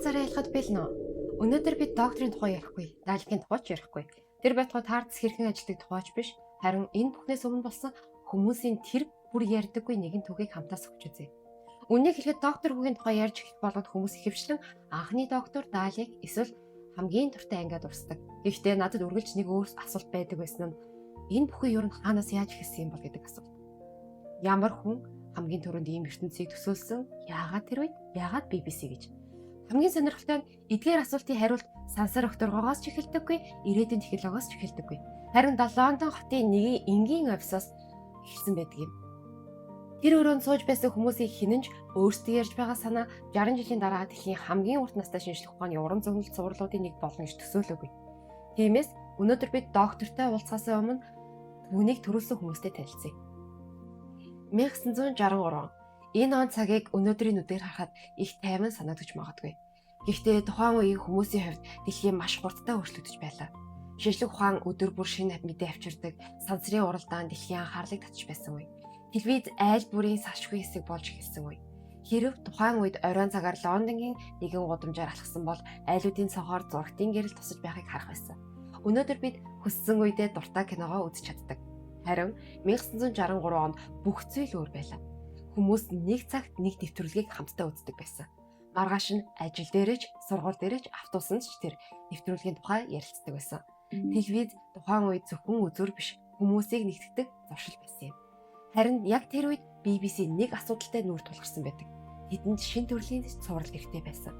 Уулзаараа ялахад бэлнэ. Өнөөдөр бид докторийн тухай ярихгүй, даалгын тухай ч ярихгүй. Тэр байтугай таарц хэрхэн ажилладаг тухайч биш, харин энэ бүхнээс өмнө болсон хүмүүсийн тэр бүр ярьдаггүй нэгэн түүхийг хамтаас өгч үзье. Үнийг хэлэхэд доктор хүүгийн тухай ярьж эхлэх болгоод хүмүүс ихэвчлэн анхны доктор даалыг эсвэл хамгийн дуртай ангиад урсдаг. Гэхдээ надад үргэлж нэг өөр асуулт байдаг байсан нь энэ бүхэн ер нь хаанаас яаж эхэлсэн юм бол гэдэг асуулт. Ямар хүн хамгийн түрүүнд ийм ертөнцийг төсөөлсөн? Яагаад тэр үед? Яагаад BBC гэж? Хамгийн сонирхолтой нь эдгээр асуултын хариулт сансар окторгоогоос ч эхэлдэггүй, ирээдүйн технологиос ч эхэлдэггүй. Харин 7 Лондон хотын нэгэн энгийн офисоос эхэлсэн байдаг юм. Тэр өрөөнд сууж байсан хүмүүсийн хинэнж өөрсдөө ярьж байгаа санаа 60 жилийн дараа дэлхийн хамгийн урт настай шинжлэх ухааны уран зөгнөлт цувралуудын нэг болно гэж төсөөлөөгүй. Тиймээс өнөөдөр бид доктортой уулзахаас өмнө түүнийг төрүүлсэн хүмүүстэй танилцъя. 1963 энэ он цагийг өнөөдрийн үдээр харахад их тайван санагдаж магадгүй. Гэхдээ тухайн үеийн хүмүүсийн хувьд дэлхий маш хурдтай өөрчлөгдөж байлаа. Шинжлэх ухаан өдөр бүр шинэ мэдээ авчирдаг, сансрын уралдаан дэлхийн анхаарлыг татж байсан үе. Телевиз айл бүрийн салшгүй хэсэг болж эхэлсэн үе. Хэрв тухайн үед оройн цагаар Лондонгийн нэгэн гудамжаар алхсан бол айлуудын цонхоор зурагтын гэрэл тусаж байхыг харах байсан. Өнөөдөр бид хүссэн үедээ дуртай киногоо үзэж чаддаг. Харин 1963 онд бүх зүйл өөр байлаа. Хүмүүс нэг цагт нэг нэвтрүүлгийг хамтдаа үздэг байсан. Маргааш нь ажил дээрэж, сургууль дээрэж, автобусанд ч тэр нэвтрүүлгийн тухай ярилцдаг байсан. Телевиз тухайн үед зөвхөн үзүр биш, хүмүүсийг нэгтгэдэг зуршил байсан юм. Харин яг тэр үед BBC нэг асуудалтай нүүр тулгарсан байдаг. Тэдэнд шин төрлийн цуврал хэрэгтэй байсан.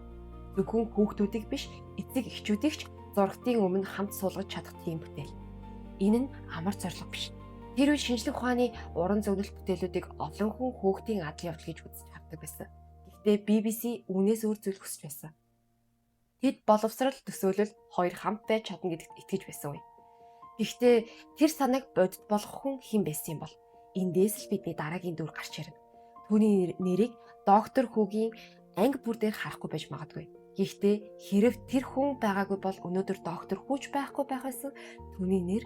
Зөвхөн хүүхдүүдийг биш, эцэг эхчүүдийг ч зурагтын өмнө хамт суулгаж чадах тийм бүтээл. Энэ нь амар зориг биш. Тэр үед шинжлэх ухааны уран зөгнөлт бүтээлүүдийг олон хүн хүүхдийн адал явдал гэж үзэж авдаг байсан. Гэхдээ BBC үүнээс өөр зүйл хүсэж байсан. Тэд боловсрал төсөөлөл хоёр хамт байж чадна гэдэгт итгэж байсан үе. Гэхдээ тэр санааг бодит болгох хүн хэн байсан юм бол? Эндээс л бидний дараагийн дүр гарч ирнэ. Түүний нэрийг доктор хүүгийн анги бүр дээр харахгүй байж магадгүй. Гэхдээ хэрв тэр хүн байгаагүй бол өнөөдөр доктор хүүч байхгүй байх байсан. Түүний нэр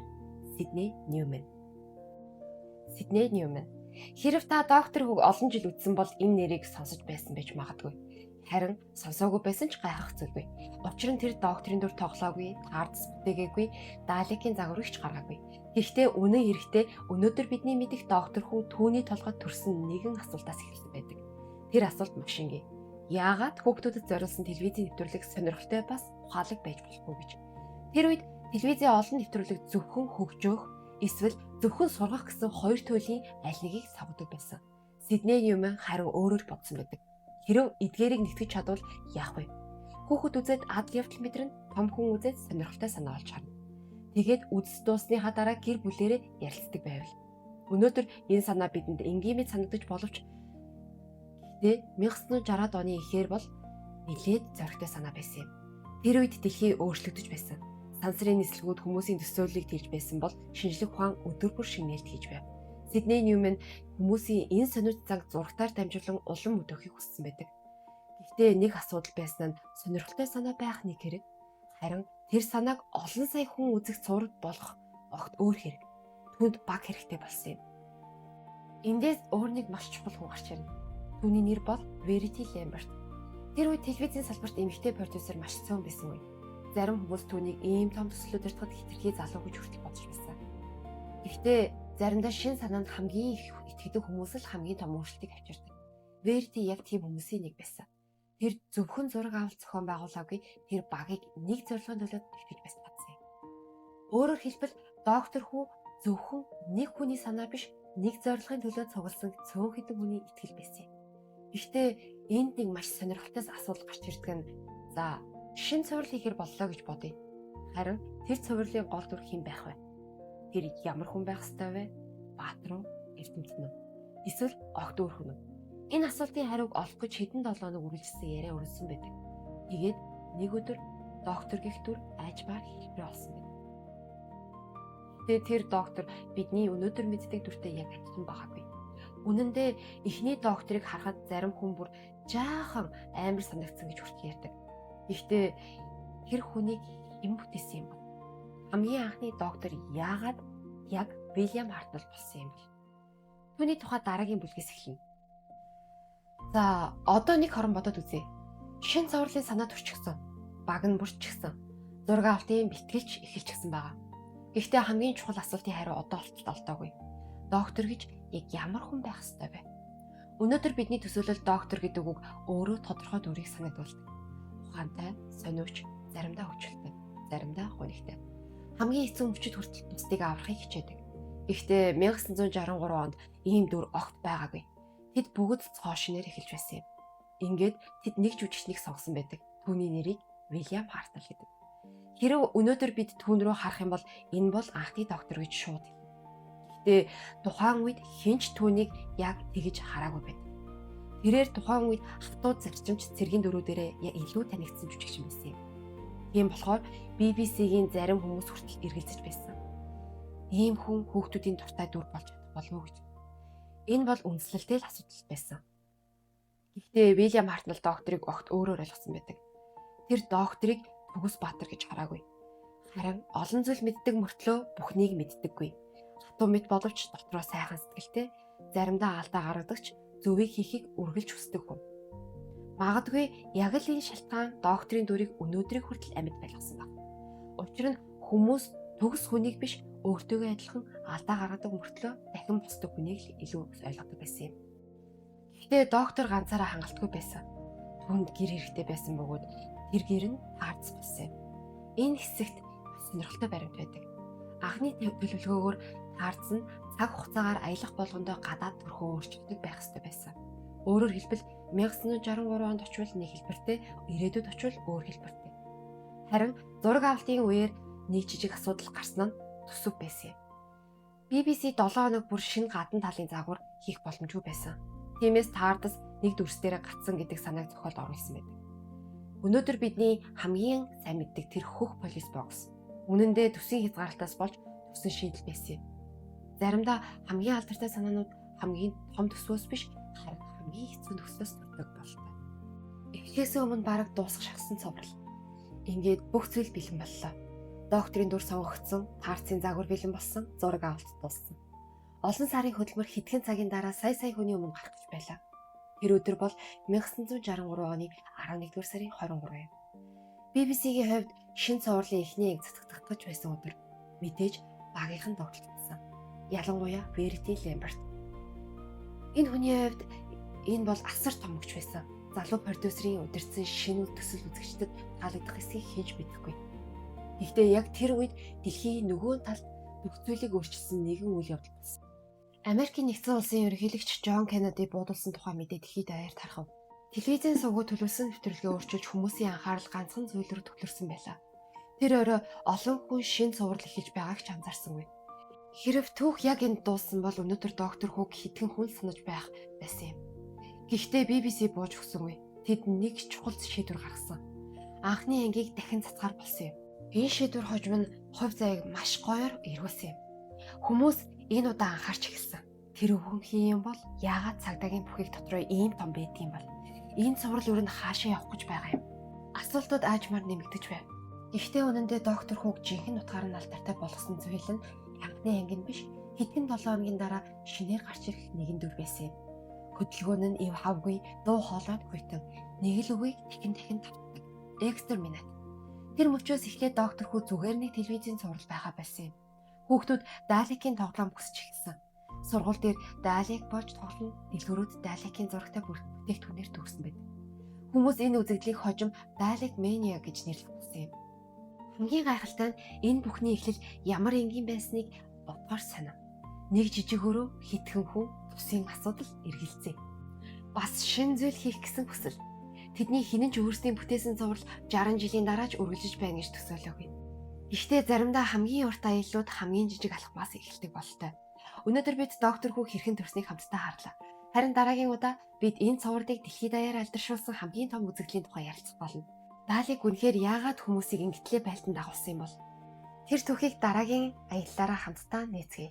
Сидней Ньюман. Сидней Ньюман. Хэрв та доктор хүүг олон жил үзсэн бол энэ нэрийг сонсож байсан байж магадгүй. Харин сонсоогүй байсан ч гайхах зүйлгүй. Учир нь тэр докторийн дүр тоглоогүй, ардс бүтээгээгүй, дааликийн загварч гаргаагүй. Гэхдээ үнэн хэрэгтээ өнөөдөр бидний мэдих доктор хүү түүний толгойд төрсэн нэгэн асуултаас эхэлсэн байдаг. Тэр асуулт маш энгийн. Яагаад хүүхдүүдэд зориулсан телевизийн нэвтрүүлэг сонирхолтой бас ухаалаг байж болохгүй гэж. Тэр үед телевизийн олон нэвтрүүлэг зөвхөн хөгжөөх, эсвэл зөвхөн сургах гэсэн хоёр туйлын аль нэгийг савдаг байсан. Сидней Ньюман харин өөрөөр бодсон байдаг. Хэрв эдгээрийг нэгтгэж чадвал яах вэ? Хүүхэд үзээд адал явдал мэдрэн, том хүн үзээд сонирхолтой санаа олж харна. Тэгээд үзс дуусныхаа дараа гэр бүлээрээ ярилцдаг байвал. Өнөөдөр энэ санаа бидэнд энгийн мэд санагдаж боловч гэхдээ 1960-ад оны эхээр бол нэлээд зоригтой санаа байсан юм. Тэр үед дэлхий өөрчлөгдөж байсан. Сансрын нислэгүүд хүмүүсийн төсөөллийг тэлж байсан бол шинжлэх ухаан өдөр бүр шинэлт хийж байв. Сидней Ньюман хүмүүсийн энэ сониуч занг зурагтаар дамжуулан улам өдөөхийг хүссэн байдаг. Гэхдээ нэг асуудал байсан нь сонирхолтой санаа байх нэг хэрэг. Харин тэр санааг олон сая хүн үзэх зураг болгох огт өөр хэрэг. Түүнд баг хэрэгтэй болсон юм. Эндээс өөр нэг маш чухал хүн гарч ирнэ. Түүний нэр бол Verity Lambert. Тэр үед телевизийн салбарт эмэгтэй продюсер маш цөөн байсан үе. Зарим хүмүүс түүнийг ийм том төслүүд өртөхөд хитрхи залуу гэж хүртэл бодож байсан. Гэхдээ заримдаа шин санаанд хамгийн их итгэдэг хүмүүс л хамгийн том өөрчлөлтийг авчирдаг. Verity яг тийм хүмүүсийн нэг байсан. Тэр зөвхөн зураг авалт зохион байгуулаагүй, тэр багийг нэг зорилгын төлөө төвчж байсан юм. Өөрөөр хэлбэл доктор хүү зөвхөн нэг хүний санаа биш, нэг зорилгын төлөө цугласан цөөн хэдэн хүний итгэл байсан юм. Гэхдээ энд нэг маш сонирхолтой асуудал гарч ирдэг нь за шин цуврал хийхэр боллоо гэж бодъё. Харин тэр цувралын гол дүр хэн байх вэ? Тэр ямар хүн байх ёстой вэ? Баатар уу? Эрдэмтэн үү? Эсвэл огт өөр хүн үү? Энэ асуултын хариуг олох гэж хэдэн 7 хоног үргэлжилсэн яриа өрнөсөн байдаг. Тэгээд нэг өдөр доктор гэх дүр айжбаар хэлбэр олсон байна. Тэгээд тэр доктор бидний өнөөдөр мэддэг дүртэй яг адилхан байгаагүй. Үнэн дээр эхний докторыг харахад зарим хүн бүр жаахан амар санагдсан гэж хүртэл ярьдаг. Гэхдээ тэр хүнийг хэн бүтээсэн юм бэ? Хамгийн анхны доктор яагаад яг Вильям Хартнелл болсон юм бэ? Түүний тухай дараагийн бүлгээс эхэлнэ. За, одоо нэг хорон бодоод үзье. Шин цоврлын санаа төрчихсөн. Баг нь бүрччихсэн. Зураг авалтын бэлтгэлч эхэлчихсэн байгаа. Гэхдээ хамгийн чухал асуултын хариу одоо болтол олдоогүй. Доктор гэж яг ямар хүн байх ёстой вэ? Өнөөдөр бидний төсөөлөл доктор гэдэг үг өөрөө тодорхой дүрийг санагдуулдаг. Ухаантай, сониуч, заримдаа хүчтэй, заримдаа гонигтай. Хамгийн эцэг өвчтөд хүртэл бусдыг аврахыг хичээдэг. Гэхдээ 1963 онд ийм дүр огт байгаагүй. Тэд бүгд цоо шинээр эхэлж байсан юм. Ингээд тэд нэг жүжигчнийг сонгосон байдаг. Түүний нэрийг Вильям Хартл гэдэг. Хэрэв өнөөдөр бид түүн рүү харах юм бол энэ бол анхны доктор гэж шууд хэлнэ. Гэхдээ тухайн үед хинч түүнийг яг тэгж хараагүй байдаг. Тэрээр тухайн үед хатуу зарчимч цэргийн дөрүүдээрээ илүү танигдсан жүжигч байсан юм. Тийм болохоор BBC-гийн зарим хүмүүс хүртэл эргэлзэж байсан. Ийм хүн хүүхдүүдийн дуртай дүр болж чадах болов уу гэж. Энэ бол үндэслэлтэй л асуудал байсан. Гэхдээ Вильям Хартл докторыг огт өөрөөр ойлгосон байдаг. Тэр докторыг Төгс Баатар гэж хараагүй. Харин олон зүйл мэддэг мөртлөө бүхнийг мэддэггүй. Хатуу мэд боловч дотроо сайхан сэтгэлтэй, заримдаа алдаа гаргадагч зөвийг хийхийг үргэлж хүсдэг хүн. Магадгүй яг л энэ шалтгаан докторийн дүрийг өнөөдрийг хүртэл амьд байлгасан баг. Учир нь хүмүүс төгс хүнийг биш өөртөөгөө адилхан алдаа гаргадаг мөртлөө дахин бусдаг хүнийг л илүү ойлгодог байсан юм. Гэхдээ доктор ганцаараа хангалтгүй байсан. Түүнд гэр хэрэгтэй байсан бөгөөд тэр гэр нь таарц болсон юм. Энэ хэсэгт сонирхолтой баримт байдаг. Анхны төлөвлөгөөгөөр таарц нь цаг хугацаагаар аялах болгондоо гадаад төрхөө өөрчилдөг байх ёстой байсан. Өөрөөр хэлбэл 1963 онд очвол нэг хэлбэртэй, ирээдүйд очвол өөр хэлбэртэй. Харин зураг авалтын үеэр нэг жижиг асуудал гарсан нь төсөв байсан юм. BBC 7 хоног бүр шинэ гадна талын загвар хийх боломжгүй байсан. Тиймээс таардас нэг дүрс дээр гацсан гэдэг санааг зохиолд оруулсан байдаг. Өнөөдөр бидний хамгийн сайн мэддэг тэр хөх полис бокс үнэн дээр төсвийн хязгаарлалтаас болж төсөн шийдэл байсан юм. Заримдаа хамгийн алдартай санаанууд хамгийн том төсвөөс биш харин хамгийн хэцүү төслөөс төрдөг болтой. Эхлээсээ өмнө бараг дуусах шахсан цоврал. Ингээд бүх зүйл бэлэн боллоо. Докторийн дүр сонгогдсон, таарцын загвар бэлэн болсон, зураг авалт дууссан. Олон сарын хөдөлмөр хэдхэн цагийн дараа сая хүний өмнө гарах гэж байлаа. Тэр өдөр бол 1963 оны 11-р сарын 23 юм. BBC-гийн хувьд шин цоврлын эхний анги цэцэгдэж байсан өдөр мэдээж багийнхан тогтолцсон. Ялангуяа Verity Lambert. Энэ хүний хувьд энэ бол асар том өгч байсан. Залуу продюсерийн удирдсан шинэ төсөл үзэгчдэд таалагдах эсэхийг хийж мэдэхгүй. Гэхдээ яг тэр үед дэлхийн нөгөө талд бүх зүйлийг өөрчилсөн нэгэн үйл явдал болсон. Америкийн нэгдсэн улсын ерөнхийлөгч Джон Кеннеди буудалсан тухай мэдээ дэлхийд даяар тархав. Телевизийн сувгууд төлөвлөсөн нэвтрүүлгээ өөрчилж хүмүүсийн анхаарал ганцхан зүйл рүү төвлөрсөн байлаа. Тэр орой олон хүн шин цуврал эхэлж байгааг ч анзаарсангүй. Хэрв түүх яг энд дууссан бол өнөөдөр доктор Хуг хитгэн хүн санаж байх байсан юм. Гэхдээ BBC бууж өгсөнгүй. Тэд нэг чухал шийдвэр гаргасан. Анхны ангийг дахин цацгаар болсон юм. Энэ шийдвэр хожим нь хувь заяаг маш гоёор эргүүлсэн юм. Хүмүүс энэ удаа анхаарч эхэлсэн. Тэр өвгөнхийн юм бол яагаад цагдаагийн бүхийг дотроо ийм том байдгийм бол? Энэ цуврал юу н хаашаа явах гэж байгаа юм? Асуултууд аажмаар нэмэгдэж байв. Гэхдээ үнэндээ доктор Хуг жинхэнэ утгаар нь алдартай болгосон зүйл нь анхны анги нь биш, хэдхэн 7 хоногийн дараа шинээр гарч ирэх нэгэн дүр байсан юм. Хөдөлгөөн нь ив хавгүй, дуу хоолойд хүйтэн, нэг л үгийг дахин тавтдаг. Экстерминат. Тэр мөчөөс эхлээд доктор Хүү зүгээр нэг телевизийн цуврал байгаа байсан юм. Хүүхдүүд Далекийн тоглоом хүсэж эхэлсэн. Сургууль дээр Далек болж тоглоно, дэлгүүрүүд Далекийн зурагтай бүтээгдэхүүнээр төгсөн байд. Хүмүүс энэ үзэгдлийг хожим Далек Mania гэж нэрлэсэн юм. Хамгийн гайхалтай нь энэ бүхний эхлэл ямар энгийн байсныг бодгоор санав. Нэг жижиг өрөө хитгэн хүн тусын асуудал эргэлзээ. Бас шин зүйл хийх гэсэн хүсэл. Тэдний хинэн ч өөрсдийн бүтээсэн цуврал 60 жилийн дараа ч үргэлжлэж байна гэж төсөөлөөгүй. Гэхдээ заримдаа хамгийн урт аяллууд хамгийн жижиг алхмаас эхэлдэг бололтой. Өнөөдөр бид доктор Хүү хэрхэн төрснийг хамтдаа харлаа. Харин дараагийн удаа бид энэ цувралыг дэлхийд даяар алдаршуулсан хамгийн том үзэгдлийн тухай ярилцах болно. Далик үнэхээр яагаад хүмүүсийг ингэтлээ байлдан дагуулсан юм бол? Тэр түүхийг дараагийн аяллаараа хамтдаа нээцгээе.